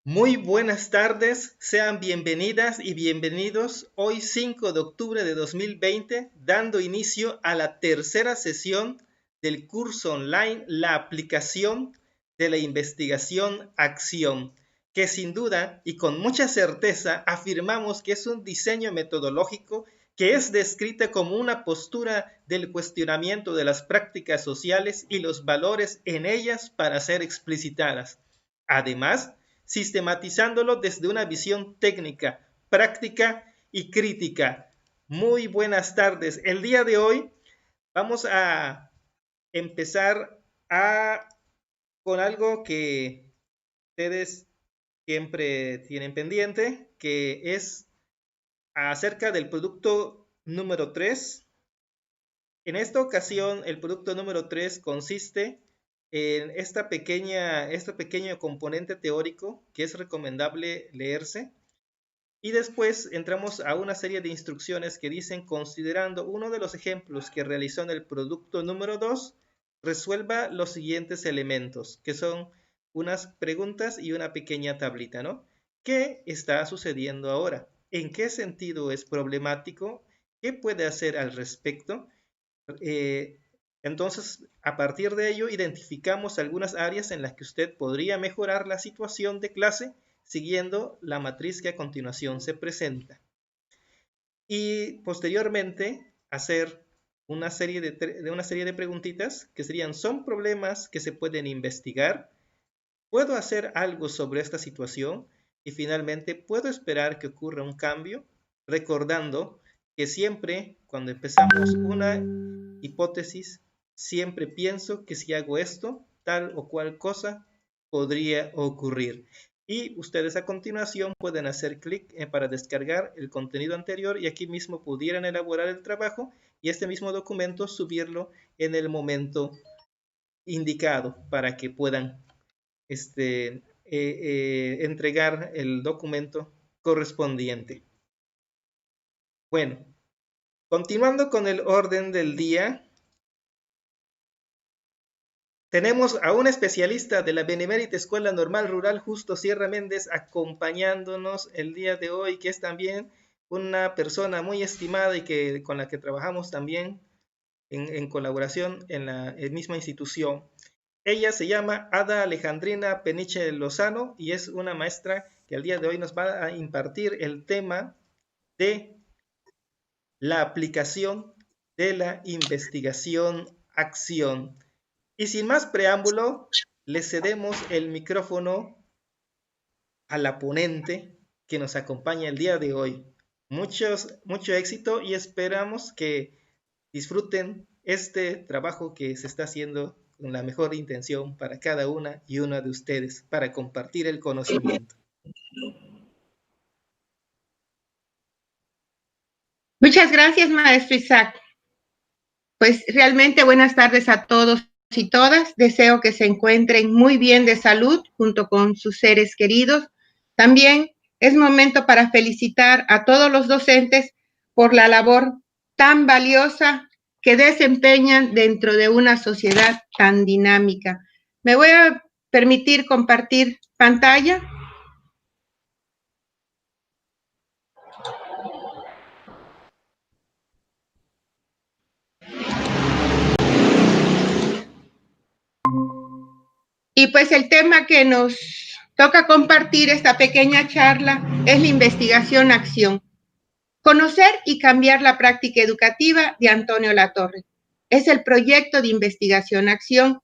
Muy buenas tardes, sean bienvenidas y bienvenidos hoy 5 de octubre de 2020, dando inicio a la tercera sesión del curso online La aplicación de la investigación acción, que sin duda y con mucha certeza afirmamos que es un diseño metodológico que es descrita como una postura del cuestionamiento de las prácticas sociales y los valores en ellas para ser explicitadas. Además, sistematizándolo desde una visión técnica, práctica y crítica. Muy buenas tardes. El día de hoy vamos a empezar con algo que ustedes siempre tienen pendiente, que es acerca del producto número 3. En esta ocasión, el producto número 3 consiste en este pequeño componente teórico que es recomendable leerse. Y después entramos a una serie de instrucciones que dicen, considerando uno de los ejemplos que realizó en el producto número 2, resuelva los siguientes elementos, que son unas preguntas y una pequeña tablita, ¿no? ¿Qué está sucediendo ahora? ¿En qué sentido es problemático? ¿Qué puede hacer al respecto? Eh, entonces, a partir de ello, identificamos algunas áreas en las que usted podría mejorar la situación de clase siguiendo la matriz que a continuación se presenta. Y posteriormente, hacer una serie de preguntitas que serían, ¿son problemas que se pueden investigar? ¿Puedo hacer algo sobre esta situación? Y finalmente, ¿puedo esperar que ocurra un cambio? Recordando que siempre cuando empezamos una hipótesis, siempre pienso que si hago esto, tal o cual cosa podría ocurrir. Y ustedes a continuación pueden hacer clic para descargar el contenido anterior y aquí mismo pudieran elaborar el trabajo y este mismo documento subirlo en el momento indicado para que puedan entregar el documento correspondiente. Bueno, continuando con el orden del día, tenemos a un especialista de la Benemérita Escuela Normal Rural, Justo Sierra Méndez, acompañándonos el día de hoy, que es también una persona muy estimada y con la que trabajamos también en colaboración en la misma institución. Ella se llama Ada Alejandrina Peniche Lozano y es una maestra que el día de hoy nos va a impartir el tema de la aplicación de la investigación-acción. Y sin más preámbulo, le cedemos el micrófono a la ponente que nos acompaña el día de hoy. Mucho éxito y esperamos que disfruten este trabajo que se está haciendo con la mejor intención para cada una y una de ustedes, para compartir el conocimiento. Muchas gracias, maestro Isaac. Pues realmente buenas tardes a todos y todas. Deseo que se encuentren muy bien de salud junto con sus seres queridos. También es momento para felicitar a todos los docentes por la labor tan valiosa que desempeñan dentro de una sociedad tan dinámica. Me voy a permitir compartir pantalla. Y pues el tema que nos toca compartir esta pequeña charla es la investigación-acción. Conocer y cambiar la práctica educativa de Antonio Latorre. Es el proyecto de investigación-acción.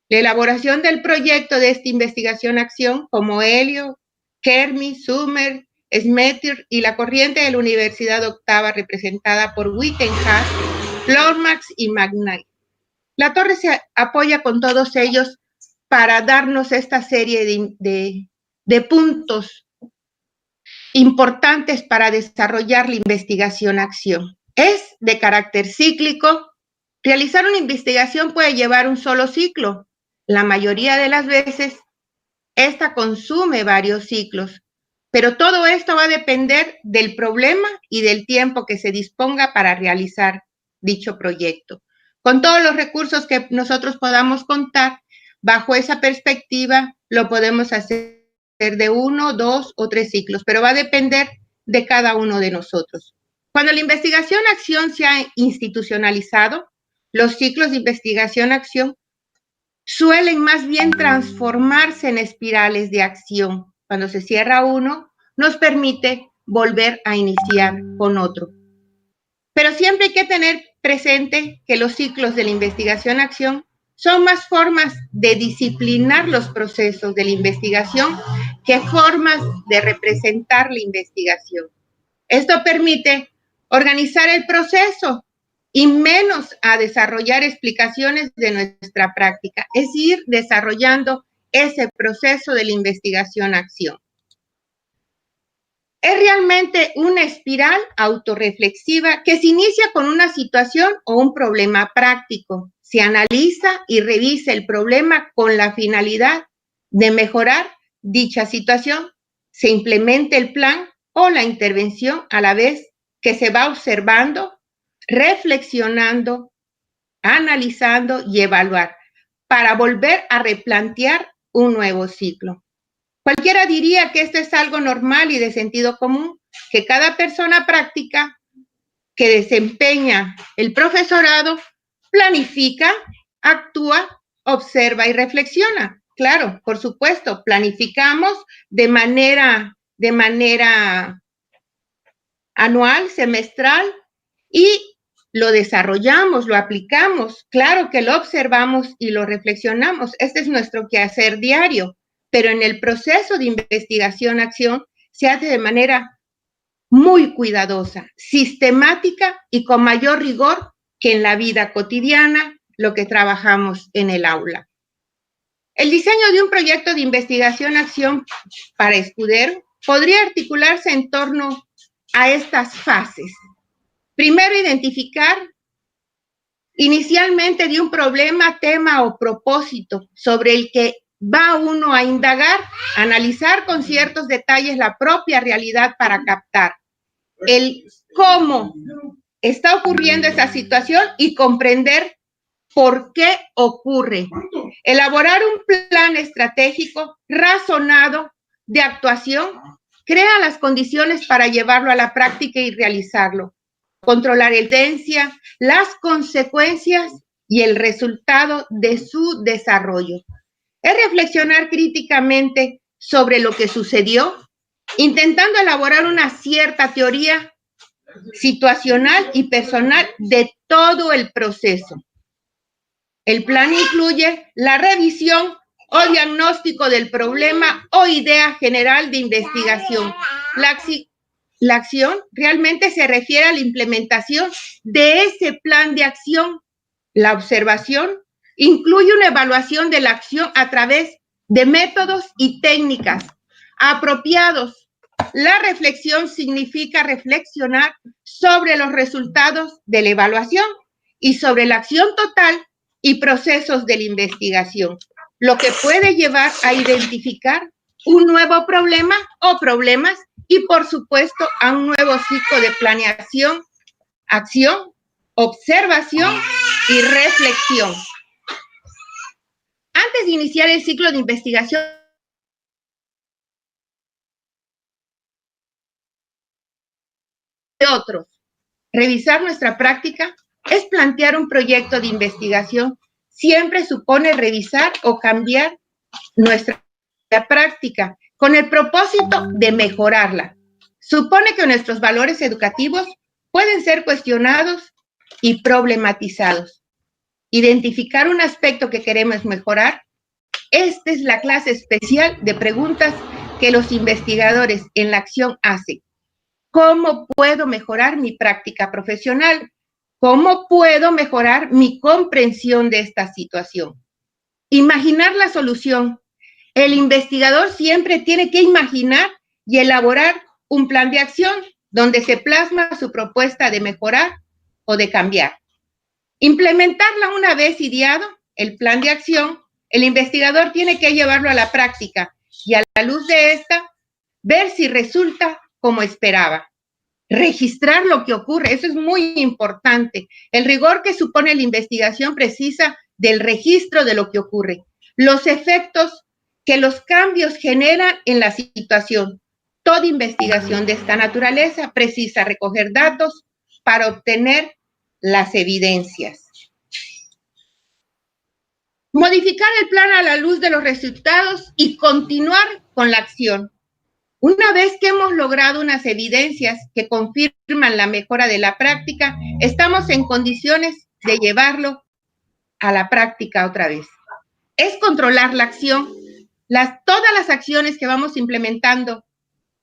La elaboración del proyecto de esta investigación-acción, como Helio, Kermi, Sumer, Smetter y la corriente de la Universidad Octava representada por Wittenhart, Lomax y Magnay. Latorre se apoya con todos ellos para darnos esta serie de puntos importantes para desarrollar la investigación-acción. Es de carácter cíclico. Realizar una investigación puede llevar un solo ciclo. La mayoría de las veces, esta consume varios ciclos. Pero todo esto va a depender del problema y del tiempo que se disponga para realizar dicho proyecto. Con todos los recursos que nosotros podamos contar, bajo esa perspectiva, lo podemos hacer ser de 1, 2 o 3 ciclos, pero va a depender de cada uno de nosotros. Cuando la investigación-acción se ha institucionalizado, los ciclos de investigación-acción suelen más bien transformarse en espirales de acción. Cuando se cierra uno, nos permite volver a iniciar con otro. Pero siempre hay que tener presente que los ciclos de la investigación-acción son más formas de disciplinar los procesos de la investigación que formas de representar la investigación. Esto permite organizar el proceso y menos a desarrollar explicaciones de nuestra práctica, es ir desarrollando ese proceso de la investigación-acción. Es realmente una espiral autorreflexiva que se inicia con una situación o un problema práctico. Se analiza y revisa el problema con la finalidad de mejorar dicha situación. Se implementa el plan o la intervención a la vez que se va observando, reflexionando, analizando y evaluar para volver a replantear un nuevo ciclo. Cualquiera diría que esto es algo normal y de sentido común, que cada persona práctica que desempeña el profesorado planifica, actúa, observa y reflexiona. Claro, por supuesto, planificamos de manera anual, semestral, y lo desarrollamos, lo aplicamos. Claro que lo observamos y lo reflexionamos. Este es nuestro quehacer diario. Pero en el proceso de investigación-acción se hace de manera muy cuidadosa, sistemática y con mayor rigor que en la vida cotidiana, lo que trabajamos en el aula. El diseño de un proyecto de investigación-acción para Escudero podría articularse en torno a estas fases. Primero, identificar inicialmente de un problema, tema o propósito sobre el que va uno a indagar, analizar con ciertos detalles la propia realidad para captar el cómo está ocurriendo esa situación y comprender por qué ocurre. Elaborar un plan estratégico razonado de actuación crea las condiciones para llevarlo a la práctica y realizarlo. Controlar la evidencia, las consecuencias y el resultado de su desarrollo. Es reflexionar críticamente sobre lo que sucedió, intentando elaborar una cierta teoría situacional y personal de todo el proceso. El plan incluye la revisión o diagnóstico del problema o idea general de investigación. La acción realmente se refiere a la implementación de ese plan de acción. La observación incluye una evaluación de la acción a través de métodos y técnicas apropiados. La reflexión significa reflexionar sobre los resultados de la evaluación y sobre la acción total y procesos de la investigación, lo que puede llevar a identificar un nuevo problema o problemas y, por supuesto, a un nuevo ciclo de planeación, acción, observación y reflexión. Antes de iniciar el ciclo de investigación, de otros, revisar nuestra práctica es plantear un proyecto de investigación. Siempre supone revisar o cambiar nuestra práctica con el propósito de mejorarla. Supone que nuestros valores educativos pueden ser cuestionados y problematizados. Identificar un aspecto que queremos mejorar. Esta es la clase especial de preguntas que los investigadores en la acción hacen. ¿Cómo puedo mejorar mi práctica profesional? ¿Cómo puedo mejorar mi comprensión de esta situación? Imaginar la solución. El investigador siempre tiene que imaginar y elaborar un plan de acción donde se plasma su propuesta de mejorar o de cambiar. Implementarla una vez ideado, el plan de acción, el investigador tiene que llevarlo a la práctica y a la luz de esta, ver si resulta como esperaba. Registrar lo que ocurre, eso es muy importante. El rigor que supone la investigación precisa del registro de lo que ocurre, los efectos que los cambios generan en la situación. Toda investigación de esta naturaleza precisa recoger datos para obtener las evidencias. Modificar el plan a la luz de los resultados y continuar con la acción. Una vez que hemos logrado unas evidencias que confirman la mejora de la práctica, estamos en condiciones de llevarlo a la práctica otra vez. Es controlar la acción. Todas las acciones que vamos implementando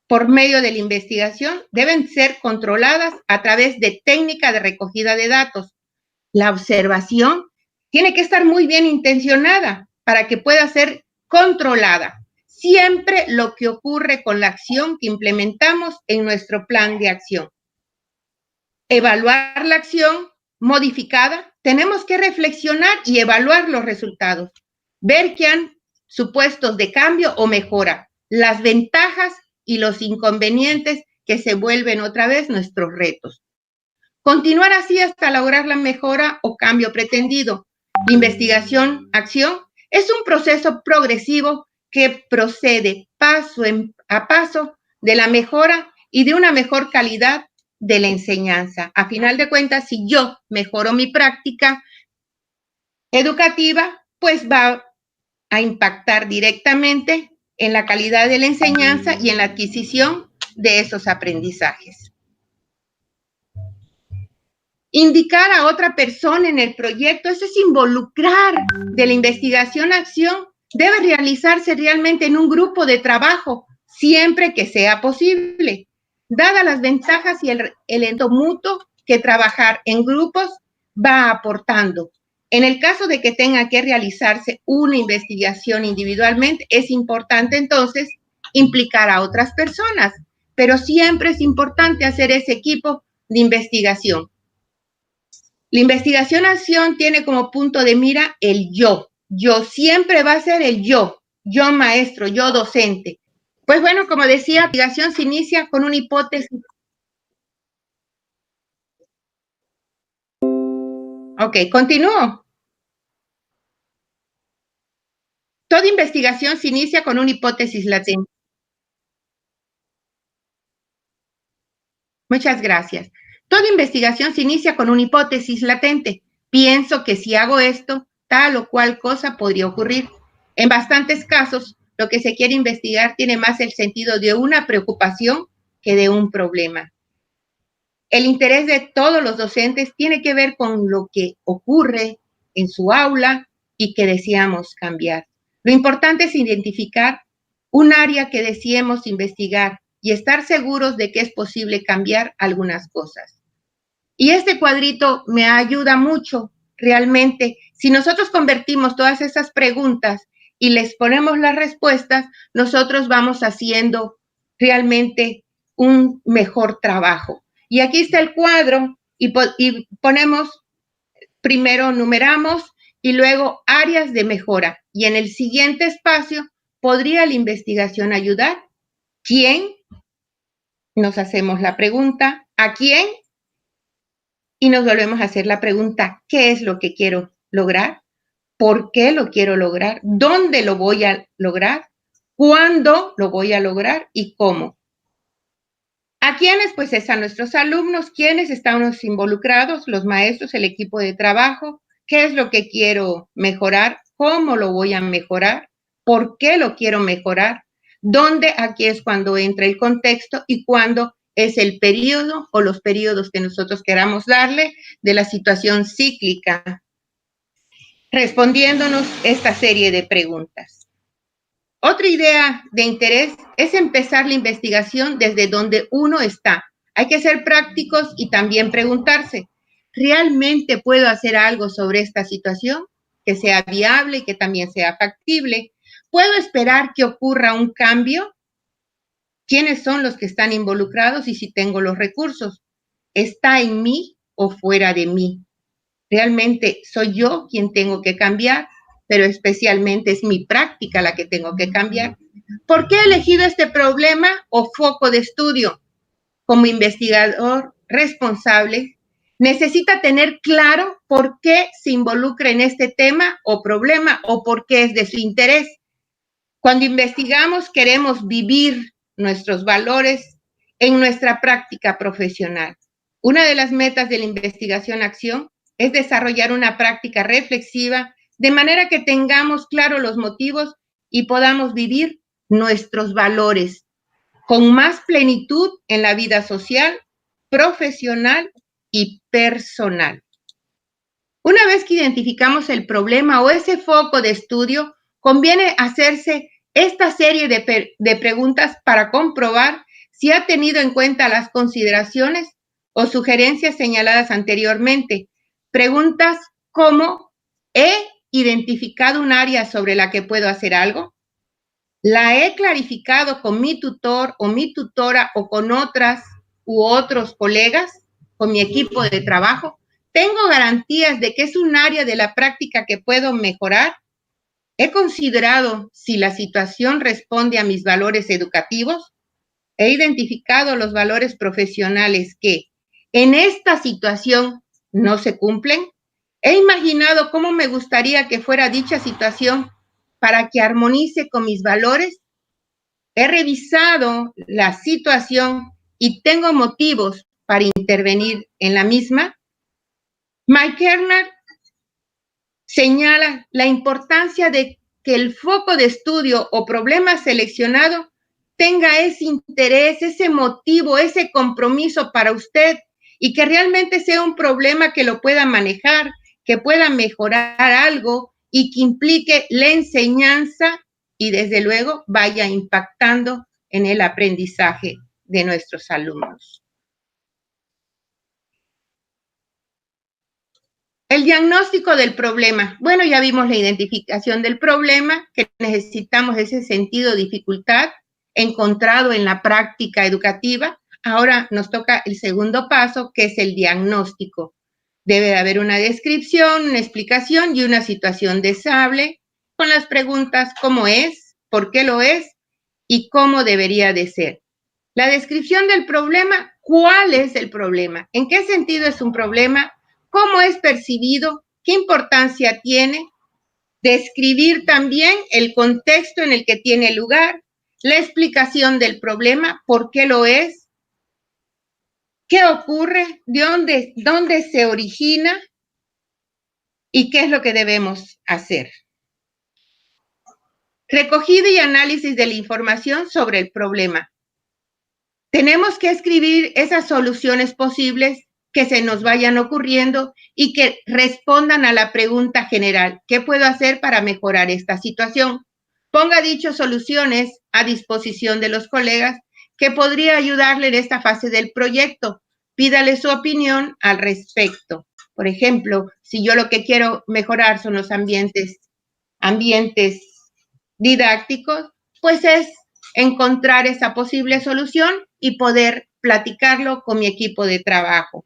por medio de la investigación deben ser controladas a través de técnica de recogida de datos. La observación tiene que estar muy bien intencionada para que pueda ser controlada. Siempre lo que ocurre con la acción que implementamos en nuestro plan de acción. Evaluar la acción modificada, tenemos que reflexionar y evaluar los resultados, ver qué han supuestos de cambio o mejora, las ventajas y los inconvenientes que se vuelven otra vez nuestros retos. Continuar así hasta lograr la mejora o cambio pretendido. La investigación, acción, es un proceso progresivo que procede paso a paso de la mejora y de una mejor calidad de la enseñanza. A final de cuentas, si yo mejoro mi práctica educativa, pues va a impactar directamente en la calidad de la enseñanza y en la adquisición de esos aprendizajes. Indicar a otra persona en el proyecto, eso es involucrar de la investigación a acción. Debe realizarse realmente en un grupo de trabajo, siempre que sea posible, dadas las ventajas y el entorno mutuo que trabajar en grupos va aportando. En el caso de que tenga que realizarse una investigación individualmente, es importante entonces implicar a otras personas, pero siempre es importante hacer ese equipo de investigación. La investigación-acción tiene como punto de mira el yo. Yo siempre va a ser el yo maestro, yo docente. Pues bueno, como decía, la investigación se inicia con una hipótesis. Ok, continúo. Toda investigación se inicia con una hipótesis latente. Muchas gracias. Toda investigación se inicia con una hipótesis latente. Pienso que si hago esto, tal o cual cosa podría ocurrir. En bastantes casos, lo que se quiere investigar tiene más el sentido de una preocupación que de un problema. El interés de todos los docentes tiene que ver con lo que ocurre en su aula y que deseamos cambiar. Lo importante es identificar un área que deseemos investigar y estar seguros de que es posible cambiar algunas cosas. Y este cuadrito me ayuda mucho, realmente. Si nosotros convertimos todas esas preguntas y les ponemos las respuestas, nosotros vamos haciendo realmente un mejor trabajo. Y aquí está el cuadro y ponemos, primero numeramos y luego áreas de mejora. Y en el siguiente espacio, ¿podría la investigación ayudar? ¿Quién? Nos hacemos la pregunta, ¿a quién? Y nos volvemos a hacer la pregunta, ¿qué es lo que quiero lograr? ¿Por qué lo quiero lograr? ¿Dónde lo voy a lograr? ¿Cuándo lo voy a lograr? ¿Y cómo? ¿A quiénes? Pues es a nuestros alumnos. ¿Quiénes estamos involucrados? Los maestros, el equipo de trabajo. ¿Qué es lo que quiero mejorar? ¿Cómo lo voy a mejorar? ¿Por qué lo quiero mejorar? ¿Dónde? Aquí es cuando entra el contexto y cuándo es el periodo o los periodos que nosotros queramos darle de la situación cíclica, respondiéndonos esta serie de preguntas. Otra idea de interés es empezar la investigación desde donde uno está. Hay que ser prácticos y también preguntarse, ¿realmente puedo hacer algo sobre esta situación que sea viable y que también sea factible? ¿Puedo esperar que ocurra un cambio? ¿Quiénes son los que están involucrados y si tengo los recursos? ¿Está en mí o fuera de mí? ¿Realmente soy yo quien tengo que cambiar? Pero especialmente es mi práctica la que tengo que cambiar. ¿Por qué he elegido este problema o foco de estudio? Como investigador responsable, necesita tener claro por qué se involucra en este tema o problema o por qué es de su interés. Cuando investigamos, queremos vivir nuestros valores en nuestra práctica profesional. Una de las metas de la investigación-acción es desarrollar una práctica reflexiva de manera que tengamos claros los motivos y podamos vivir nuestros valores con más plenitud en la vida social, profesional y personal. Una vez que identificamos el problema o ese foco de estudio, conviene hacerse esta serie de preguntas para comprobar si ha tenido en cuenta las consideraciones o sugerencias señaladas anteriormente. Preguntas como: ¿he identificado un área sobre la que puedo hacer algo? ¿La he clarificado con mi tutor o mi tutora o con otras u otros colegas, con mi equipo de trabajo? ¿Tengo garantías de que es un área de la práctica que puedo mejorar? ¿He considerado si la situación responde a mis valores educativos? ¿He identificado los valores profesionales que en esta situación no se cumplen? ¿He imaginado cómo me gustaría que fuera dicha situación para que armonice con mis valores? He revisado la situación y tengo motivos para intervenir en la misma. Mike Kerner señala la importancia de que el foco de estudio o problema seleccionado tenga ese interés, ese motivo, ese compromiso para usted y que realmente sea un problema que lo pueda manejar, que pueda mejorar algo y que implique la enseñanza y desde luego vaya impactando en el aprendizaje de nuestros alumnos. El diagnóstico del problema. Bueno, ya vimos la identificación del problema, que necesitamos ese sentido de dificultad encontrado en la práctica educativa. Ahora nos toca el segundo paso, que es el diagnóstico. Debe de haber una descripción, una explicación y una situación deseable con las preguntas: ¿cómo es? ¿Por qué lo es? Y ¿cómo debería de ser? La descripción del problema. ¿Cuál es el problema? ¿En qué sentido es un problema? ¿Cómo es percibido? ¿Qué importancia tiene? Describir también el contexto en el que tiene lugar, la explicación del problema, por qué lo es, qué ocurre, de dónde se origina y qué es lo que debemos hacer. Recogida y análisis de la información sobre el problema. Tenemos que escribir esas soluciones posibles que se nos vayan ocurriendo y que respondan a la pregunta general: ¿qué puedo hacer para mejorar esta situación? Ponga dichas soluciones a disposición de los colegas que podría ayudarle en esta fase del proyecto. Pídale su opinión al respecto. Por ejemplo, si yo lo que quiero mejorar son los ambientes didácticos, pues es encontrar esa posible solución y poder platicarlo con mi equipo de trabajo.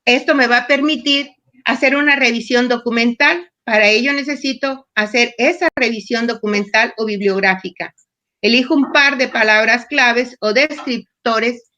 Esto me va a permitir hacer una revisión documental. Para ello necesito hacer esa revisión documental o bibliográfica. Elijo un par de palabras claves o descriptores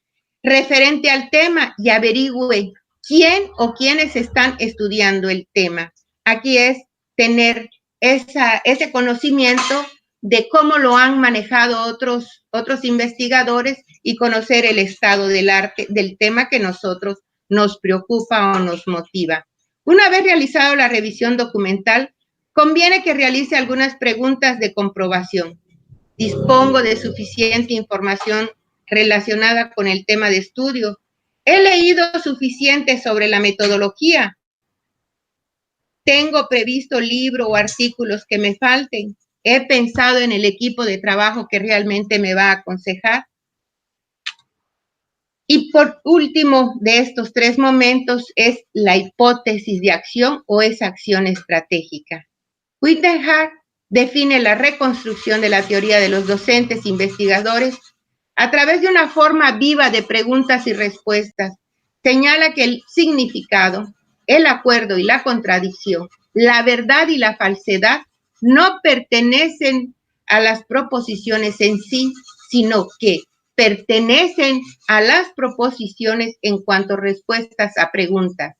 referente al tema y averigüe quién o quiénes están estudiando el tema. Aquí es tener ese conocimiento de cómo lo han manejado otros investigadores y conocer el estado del tema que nosotros nos preocupa o nos motiva. Una vez realizado la revisión documental, conviene que realice algunas preguntas de comprobación. ¿Dispongo de suficiente información relacionada con el tema de estudio? ¿He leído suficiente sobre la metodología? ¿Tengo previsto libros o artículos que me falten? ¿He pensado en el equipo de trabajo que realmente me va a aconsejar? Y por último de estos tres momentos es la hipótesis de acción o esa acción estratégica. Whitehead define la reconstrucción de la teoría de los docentes investigadores a través de una forma viva de preguntas y respuestas. Señala que el significado, el acuerdo y la contradicción, la verdad y la falsedad no pertenecen a las proposiciones en sí, sino que pertenecen a las proposiciones en cuanto a respuestas a preguntas.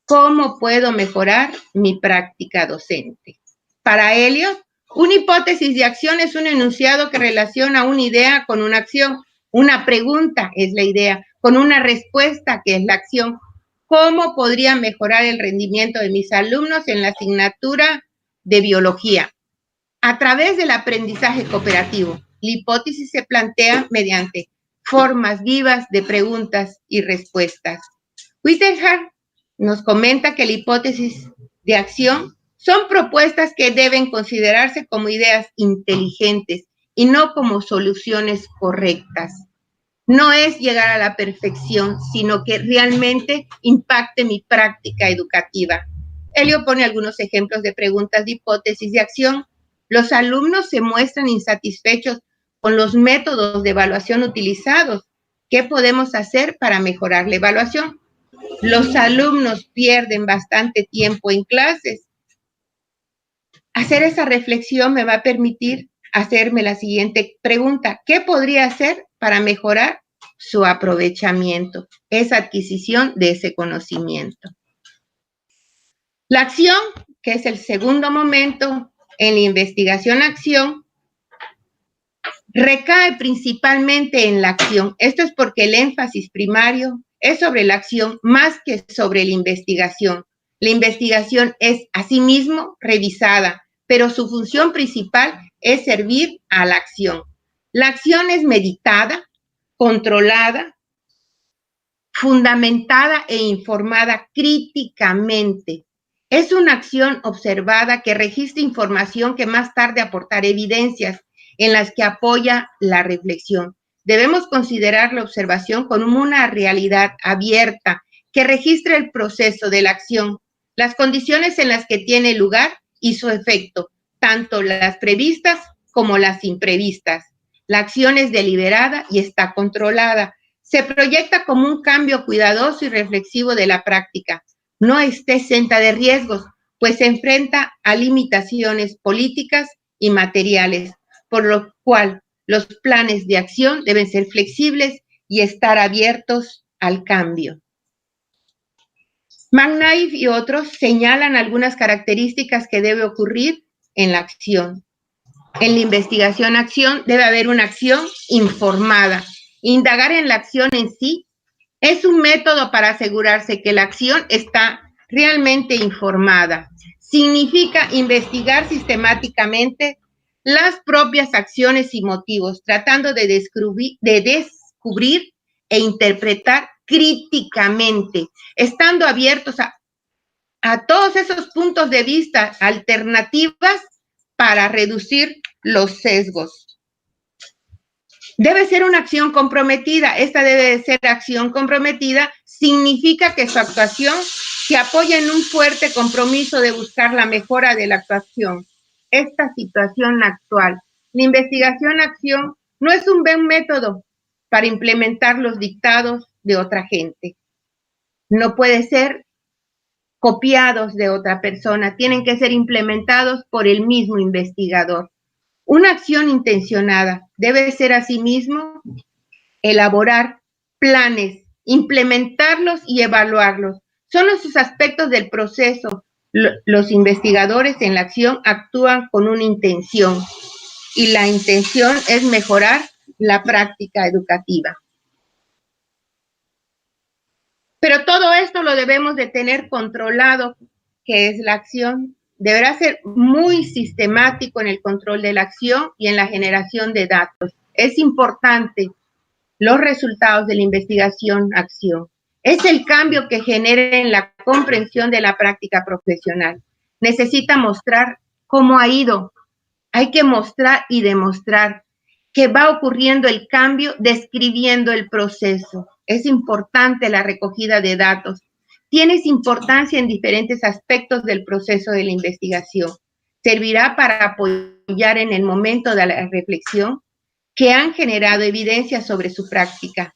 ¿Cómo puedo mejorar mi práctica docente? Para Eliot, Una hipótesis de acción es un enunciado que relaciona una idea con una acción. Una pregunta es la idea, con una respuesta que es la acción. ¿Cómo podría mejorar el rendimiento de mis alumnos en la asignatura de biología? A través del aprendizaje cooperativo. La hipótesis se plantea mediante formas vivas de preguntas y respuestas. Whitehead nos comenta que la hipótesis de acción son propuestas que deben considerarse como ideas inteligentes y no como soluciones correctas. No es llegar a la perfección, sino que realmente impacte mi práctica educativa. Elio pone algunos ejemplos de preguntas de hipótesis de acción. Los alumnos se muestran insatisfechos con los métodos de evaluación utilizados. ¿Qué podemos hacer para mejorar la evaluación? Los alumnos pierden bastante tiempo en clases. Hacer esa reflexión me va a permitir hacerme la siguiente pregunta. ¿Qué podría hacer para mejorar su aprovechamiento, esa adquisición de ese conocimiento? La acción, que es el segundo momento en la investigación-acción, recae principalmente en la acción. Esto es porque el énfasis primario es sobre la acción más que sobre la investigación. La investigación es asimismo revisada, pero su función principal es servir a la acción. La acción es meditada, controlada, fundamentada e informada críticamente. Es una acción observada que registra información que más tarde aportará evidencias en las que apoya la reflexión. Debemos considerar la observación como una realidad abierta que registra el proceso de la acción, las condiciones en las que tiene lugar y su efecto, tanto las previstas como las imprevistas. La acción es deliberada y está controlada. Se proyecta como un cambio cuidadoso y reflexivo de la práctica. No está exenta de riesgos, pues se enfrenta a limitaciones políticas y materiales, por lo cual los planes de acción deben ser flexibles y estar abiertos al cambio. McKnight y otros señalan algunas características que debe ocurrir en la acción. En la investigación-acción debe haber una acción informada. Indagar en la acción en sí es un método para asegurarse que la acción está realmente informada. Significa investigar sistemáticamente las propias acciones y motivos, tratando de descubrir e interpretar críticamente, estando abiertos a todos esos puntos de vista, alternativas para reducir los sesgos. Debe ser una acción comprometida. Esta debe de ser acción comprometida. Significa que su actuación se apoya en un fuerte compromiso de buscar la mejora de la actuación. Esta situación actual. La investigación-acción no es un buen método para implementar los dictados de otra gente. No puede ser copiados de otra persona. Tienen que ser implementados por el mismo investigador. Una acción intencionada debe ser asimismo elaborar planes, implementarlos y evaluarlos. Son esos aspectos del proceso. Los investigadores en la acción actúan con una intención y la intención es mejorar la práctica educativa. Pero todo esto lo debemos de tener controlado, que es la acción. Deberá ser muy sistemático en el control de la acción y en la generación de datos. Es importante los resultados de la investigación-acción. Es el cambio que genera en la comprensión de la práctica profesional. Necesita mostrar cómo ha ido. Hay que mostrar y demostrar que va ocurriendo el cambio describiendo el proceso. Es importante la recogida de datos. Tiene importancia en diferentes aspectos del proceso de la investigación. Servirá para apoyar en el momento de la reflexión que han generado evidencia sobre su práctica.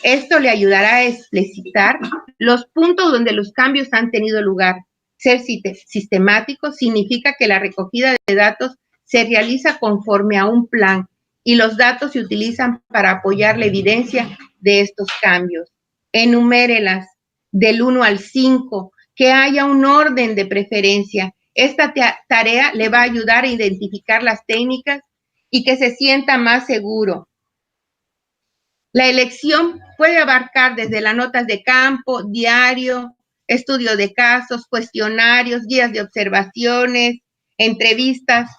Esto le ayudará a explicitar los puntos donde los cambios han tenido lugar. Ser sistemático significa que la recogida de datos se realiza conforme a un plan y los datos se utilizan para apoyar la evidencia de estos cambios. Enumérelas del 1 al 5, que haya un orden de preferencia. Esta tarea le va a ayudar a identificar las técnicas y que se sienta más seguro. La elección puede abarcar desde las notas de campo, diario, estudio de casos, cuestionarios, guías de observaciones, entrevistas.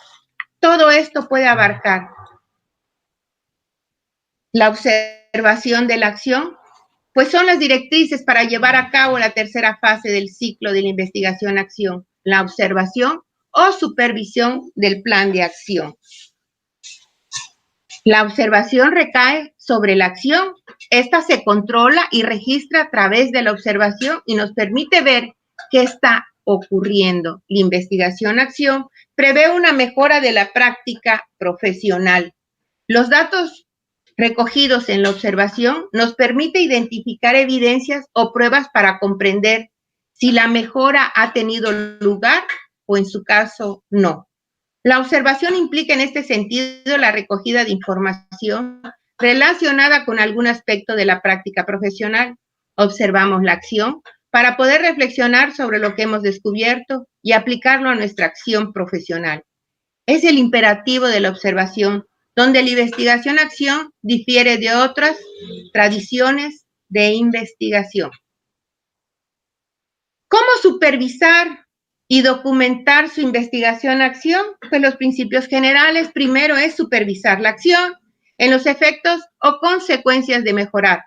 Todo esto puede abarcar. La observación de la acción, pues son las directrices para llevar a cabo la tercera fase del ciclo de la investigación-acción, la observación o supervisión del plan de acción. La observación recae sobre la acción. Esta se controla y registra a través de la observación y nos permite ver qué está ocurriendo. La investigación-acción prevé una mejora de la práctica profesional. Los datos recogidos en la observación nos permite identificar evidencias o pruebas para comprender si la mejora ha tenido lugar o en su caso no. La observación implica en este sentido la recogida de información relacionada con algún aspecto de la práctica profesional. Observamos la acción para poder reflexionar sobre lo que hemos descubierto y aplicarlo a nuestra acción profesional. Es el imperativo de la observación, donde la investigación-acción difiere de otras tradiciones de investigación. ¿Cómo supervisar y documentar su investigación-acción? Pues los principios generales, primero es supervisar la acción en los efectos o consecuencias de mejorar.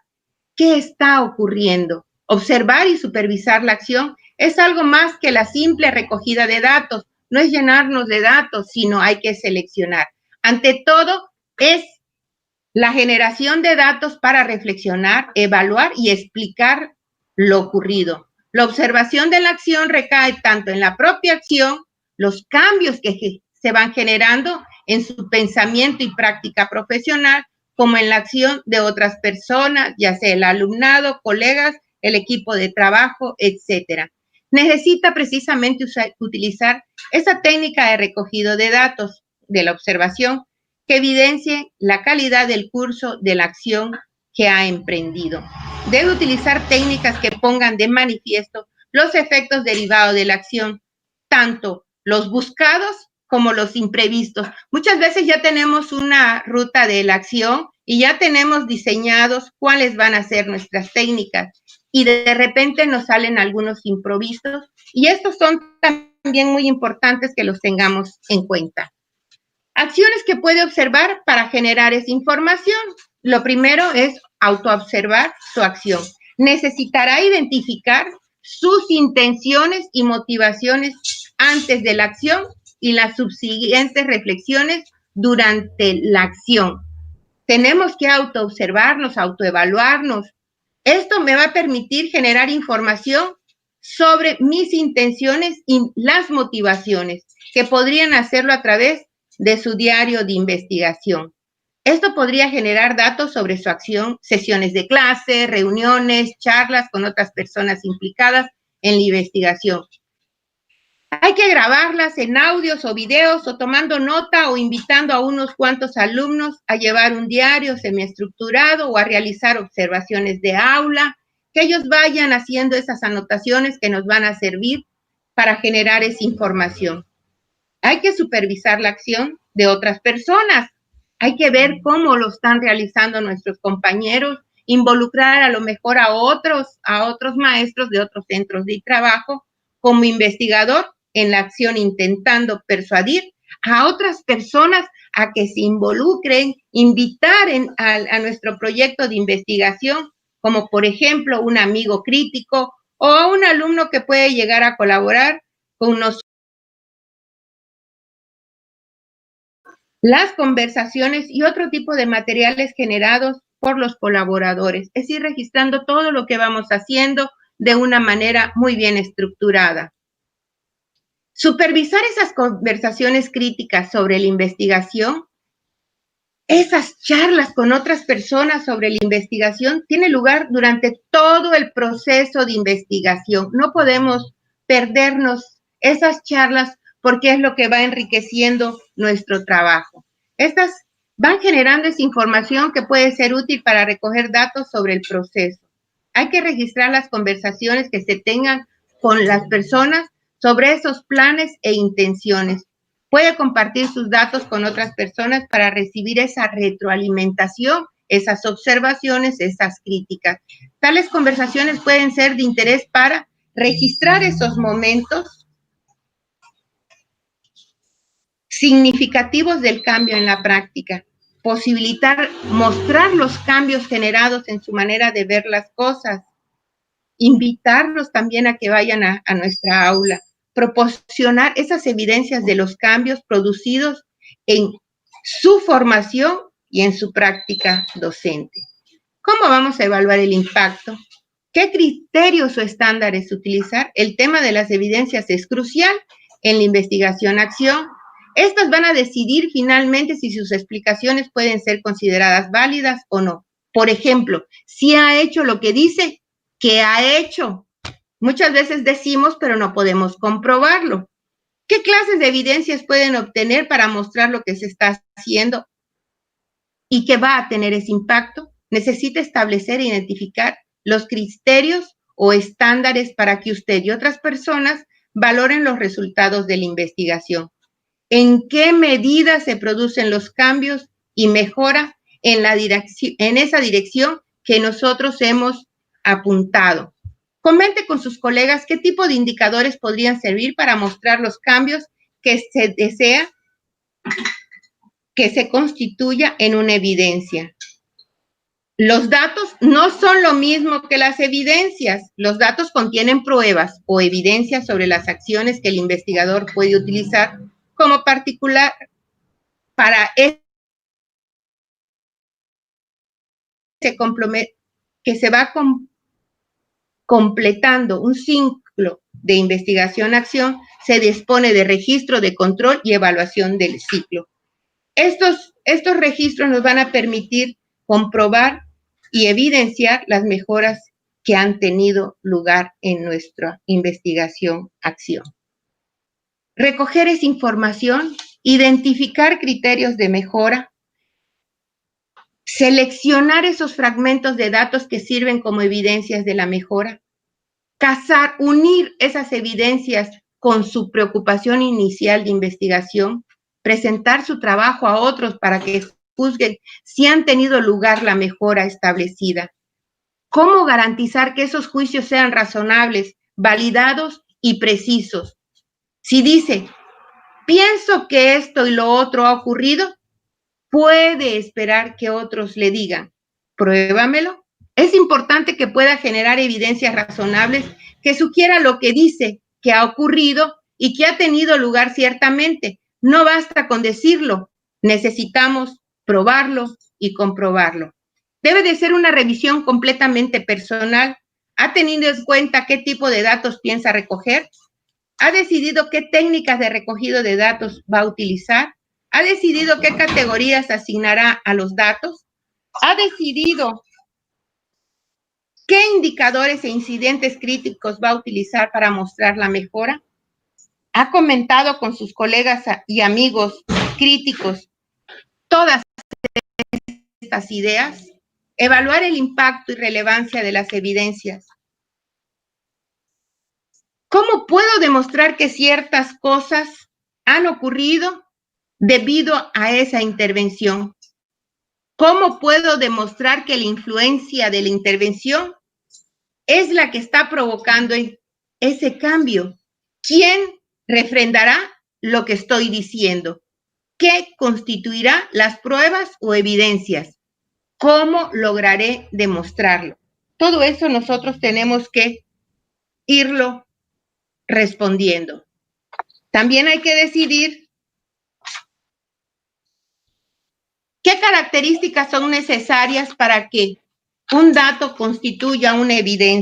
¿Qué está ocurriendo? Observar y supervisar la acción es algo más que la simple recogida de datos. No es llenarnos de datos, sino hay que seleccionar. Ante todo, es la generación de datos para reflexionar, evaluar y explicar lo ocurrido. La observación de la acción recae tanto en la propia acción, los cambios que se van generando en su pensamiento y práctica profesional, como en la acción de otras personas, ya sea el alumnado, colegas, el equipo de trabajo, etcétera. Necesita precisamente utilizar esa técnica de recogido de datos de la observación que evidencie la calidad del curso de la acción que ha emprendido. Debe utilizar técnicas que pongan de manifiesto los efectos derivados de la acción, tanto los buscados como los imprevistos. Muchas veces ya tenemos una ruta de la acción y ya tenemos diseñados cuáles van a ser nuestras técnicas y de repente nos salen algunos imprevistos y estos son también muy importantes que los tengamos en cuenta. Acciones que puede observar para generar esa información. Lo primero es autoobservar su acción. Necesitará identificar sus intenciones y motivaciones antes de la acción y las subsiguientes reflexiones durante la acción. Tenemos que autoobservarnos, autoevaluarnos. Esto me va a permitir generar información sobre mis intenciones y las motivaciones, que podrían hacerlo a través de su diario de investigación. Esto podría generar datos sobre su acción, sesiones de clase, reuniones, charlas con otras personas implicadas en la investigación. Hay que grabarlas en audios o videos o tomando nota o invitando a unos cuantos alumnos a llevar un diario semiestructurado o a realizar observaciones de aula, que ellos vayan haciendo esas anotaciones que nos van a servir para generar esa información. Hay que supervisar la acción de otras personas. Hay que ver cómo lo están realizando nuestros compañeros, involucrar a lo mejor a otros maestros de otros centros de trabajo como investigador en la acción, intentando persuadir a otras personas a que se involucren, invitar a nuestro proyecto de investigación, como por ejemplo un amigo crítico o a un alumno que puede llegar a colaborar con nosotros. Las conversaciones y otro tipo de materiales generados por los colaboradores, es ir registrando todo lo que vamos haciendo de una manera muy bien estructurada. Supervisar esas conversaciones críticas sobre la investigación, esas charlas con otras personas sobre la investigación, tiene lugar durante todo el proceso de investigación. No podemos perdernos esas charlas porque es lo que va enriqueciendo nuestro trabajo. Estas van generando esa información que puede ser útil para recoger datos sobre el proceso. Hay que registrar las conversaciones que se tengan con las personas sobre esos planes e intenciones. Puede compartir sus datos con otras personas para recibir esa retroalimentación, esas observaciones, esas críticas. Tales conversaciones pueden ser de interés para registrar esos momentos significativos del cambio en la práctica, posibilitar mostrar los cambios generados en su manera de ver las cosas, invitarlos también a que vayan a nuestra aula, proporcionar esas evidencias de los cambios producidos en su formación y en su práctica docente. ¿Cómo vamos a evaluar el impacto? ¿Qué criterios o estándares utilizar? El tema de las evidencias es crucial en la investigación-acción. Estas van a decidir finalmente si sus explicaciones pueden ser consideradas válidas o no. Por ejemplo, si ha hecho lo que dice que ha hecho. Muchas veces decimos, pero no podemos comprobarlo. ¿Qué clases de evidencias pueden obtener para mostrar lo que se está haciendo y que va a tener ese impacto? Necesita establecer e identificar los criterios o estándares para que usted y otras personas valoren los resultados de la investigación. ¿En qué medida se producen los cambios y mejora en esa dirección que nosotros hemos apuntado? Comente con sus colegas qué tipo de indicadores podrían servir para mostrar los cambios que se desea que se constituya en una evidencia. Los datos no son lo mismo que las evidencias. Los datos contienen pruebas o evidencias sobre las acciones que el investigador puede utilizar como particular para que se va completando un ciclo de investigación-acción, se dispone de registro, de control y evaluación del ciclo. Estos registros nos van a permitir comprobar y evidenciar las mejoras que han tenido lugar en nuestra investigación-acción. Recoger esa información, identificar criterios de mejora, seleccionar esos fragmentos de datos que sirven como evidencias de la mejora, unir esas evidencias con su preocupación inicial de investigación, presentar su trabajo a otros para que juzguen si han tenido lugar la mejora establecida. ¿Cómo garantizar que esos juicios sean razonables, validados y precisos? Si dice, pienso que esto y lo otro ha ocurrido, puede esperar que otros le digan, pruébamelo. Es importante que pueda generar evidencias razonables que sugiera lo que dice que ha ocurrido y que ha tenido lugar ciertamente. No basta con decirlo, necesitamos probarlo y comprobarlo. Debe de ser una revisión completamente personal. ¿Ha tenido en cuenta qué tipo de datos piensa recoger? ¿Ha decidido qué técnicas de recogido de datos va a utilizar? ¿Ha decidido qué categorías asignará a los datos? ¿Ha decidido qué indicadores e incidentes críticos va a utilizar para mostrar la mejora? ¿Ha comentado con sus colegas y amigos críticos todas estas ideas? Evaluar el impacto y relevancia de las evidencias. ¿Cómo puedo demostrar que ciertas cosas han ocurrido debido a esa intervención? ¿Cómo puedo demostrar que la influencia de la intervención es la que está provocando ese cambio? ¿Quién refrendará lo que estoy diciendo? ¿Qué constituirá las pruebas o evidencias? ¿Cómo lograré demostrarlo? Todo eso nosotros tenemos que irlo respondiendo. También hay que decidir qué características son necesarias para que un dato constituya una evidencia.